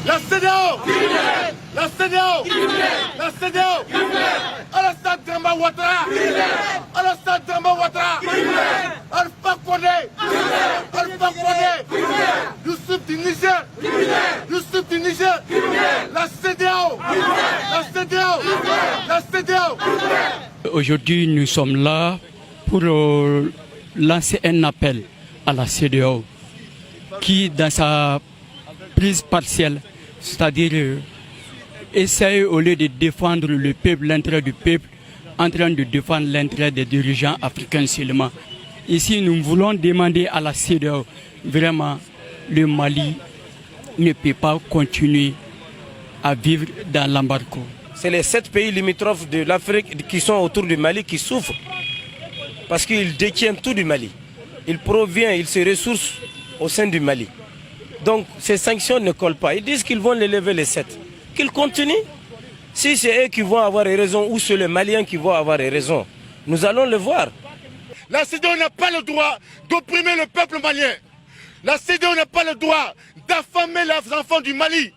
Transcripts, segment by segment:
La CEDEAO. La CEDEAO. La CEDEAO. Alassane Dramane Ouattara. Alassane Dramane Ouattara. Alpha Condé. Alpha Condé. Youssouf du Niger. Youssouf du Niger. La CEDEAO. La CEDEAO. La CEDEAO. Aujourd'hui, nous sommes là pour lancer un appel à la CEDEAO qui, dans sa prise partielle, c'est-à-dire essaye au lieu de défendre le peuple, l'intérêt du peuple, en train de défendre l'intérêt des dirigeants africains seulement. Ici, nous voulons demander à la CEDEAO, vraiment, le Mali ne peut pas continuer à vivre dans l'embargo. C'est les 7 pays limitrophes de l'Afrique qui sont autour du Mali qui souffrent parce qu'ils détiennent tout du Mali. Ils proviennent, ils se ressourcent au sein du Mali. Donc ces sanctions ne collent pas. Ils disent qu'ils vont les lever les 7. Qu'ils continuent. Si c'est eux qui vont avoir raison ou c'est les Maliens qui vont avoir raison, nous allons le voir. La CEDEAO n'a pas le droit d'opprimer le peuple malien. La CEDEAO n'a pas le droit d'affamer les enfants du Mali.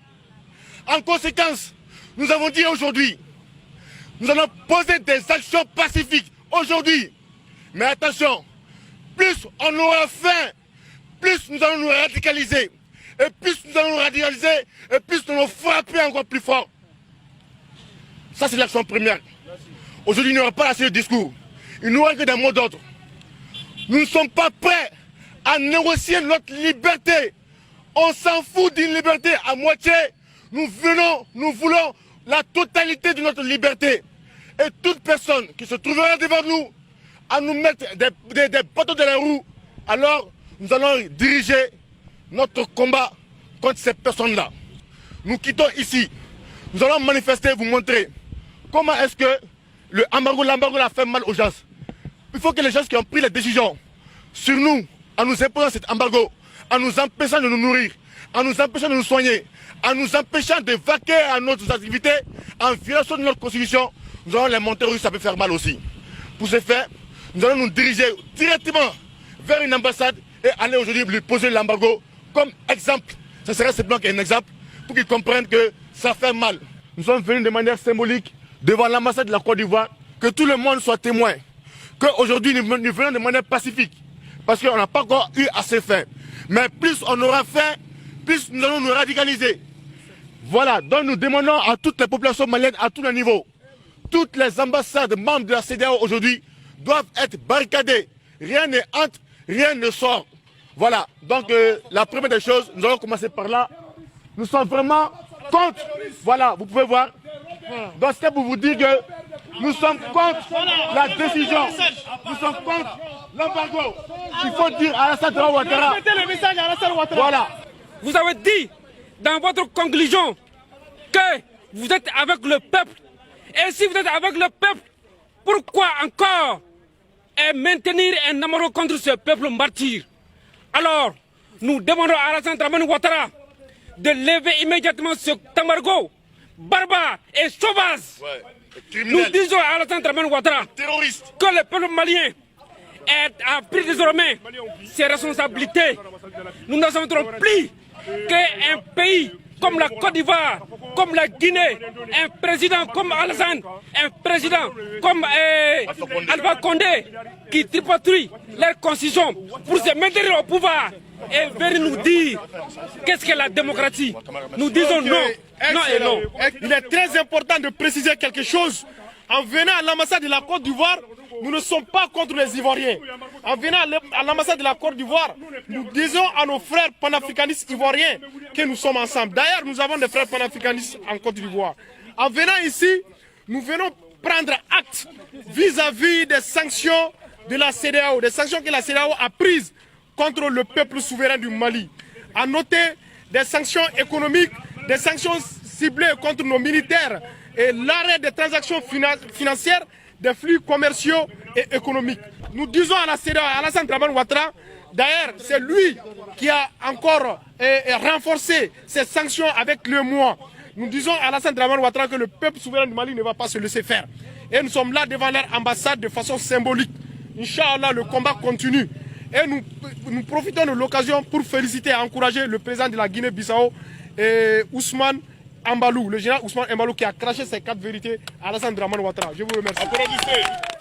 En conséquence, nous avons dit aujourd'hui, nous allons poser des actions pacifiques aujourd'hui. Mais attention, plus on aura faim, plus nous allons nous radicaliser. Et plus nous allons nous radicaliser, et plus nous allons frapper encore plus fort. Ça, c'est l'action première. Aujourd'hui, il n'y aura pas assez de discours. Il n'y aura que des mots d'ordre. Nous ne sommes pas prêts à négocier notre liberté. On s'en fout d'une liberté à moitié. Nous voulons la totalité de notre liberté. Et toute personne qui se trouvera devant nous à nous mettre des bâtons dans les roues, alors nous allons diriger notre combat contre ces personnes-là. Nous quittons ici. Nous allons manifester, vous montrer comment est-ce que l'embargo a fait mal aux gens. Il faut que les gens qui ont pris les décisions sur nous, en nous imposant cet embargo, en nous empêchant de nous nourrir, en nous empêchant de nous soigner, en nous empêchant de vaquer à nos activités, en violation de notre constitution, nous allons les montrer où ça peut faire mal aussi. Pour ce faire, nous allons nous diriger directement vers une ambassade et aller aujourd'hui lui poser l'embargo comme exemple. Ce serait simplement un exemple pour qu'ils comprennent que ça fait mal. Nous sommes venus de manière symbolique devant l'ambassade de la Côte d'Ivoire, que tout le monde soit témoin, qu'aujourd'hui nous venons de manière pacifique, parce qu'on n'a pas encore eu assez faim. Mais plus on aura faim, plus nous allons nous radicaliser. Voilà, donc nous demandons à toutes les populations maliennes à tous les niveaux, toutes les ambassades membres de la CEDEAO aujourd'hui doivent être barricadées. Rien ne entre, rien ne sort. Voilà, donc la première des choses, nous allons commencer par là. Nous sommes vraiment contre, voilà, vous pouvez voir. Donc c'est pour vous dire que nous sommes contre la décision. Nous sommes contre l'embargo. Il faut dire à Alassane Dramane Ouattara. Voilà. Vous avez dit dans votre conclusion que vous êtes avec le peuple. Et si vous êtes avec le peuple, pourquoi encore maintenir un embargo contre ce peuple martyr? Alors, nous demandons à Alassane Dramane Ouattara de lever immédiatement cet embargo barbare et sauvage. Nous disons à Alassane Dramane Ouattara que le peuple malien a pris désormais ses responsabilités. Nous n'accepterons plus qu'un pays comme la Côte d'Ivoire, comme la Guinée, un président comme Alassane, un président comme Alpha Condé, qui tripatouille leur constitution pour se maintenir au pouvoir et venir nous dire qu'est-ce que la démocratie. Nous disons non, non et non. Il est très important de préciser quelque chose. En venant à l'ambassade de la Côte d'Ivoire, nous ne sommes pas contre les Ivoiriens. En venant à l'ambassade de la Côte d'Ivoire, nous disons à nos frères panafricanistes ivoiriens que nous sommes ensemble. D'ailleurs, nous avons des frères panafricanistes en Côte d'Ivoire. En venant ici, nous venons prendre acte vis-à-vis des sanctions de la CEDEAO, des sanctions que la CEDEAO a prises contre le peuple souverain du Mali. À noter des sanctions économiques, des sanctions ciblées contre nos militaires et l'arrêt des transactions financières, des flux commerciaux et économiques. Nous disons à la CEDEAO, à Alassane Dramane Ouattara, d'ailleurs c'est lui qui a encore renforcé ces sanctions avec le mois. Nous disons à Alassane Dramane Ouattara que le peuple souverain du Mali ne va pas se laisser faire. Et nous sommes là devant leur ambassade de façon symbolique. Inch'Allah, le combat continue. Et nous profitons de l'occasion pour féliciter et encourager le président de la Guinée-Bissau Ousmane Embalou, le général Ousmane Embalou qui a craché ses 4 vérités à Alassane Dramane Ouattara. Je vous remercie. Applaudissez.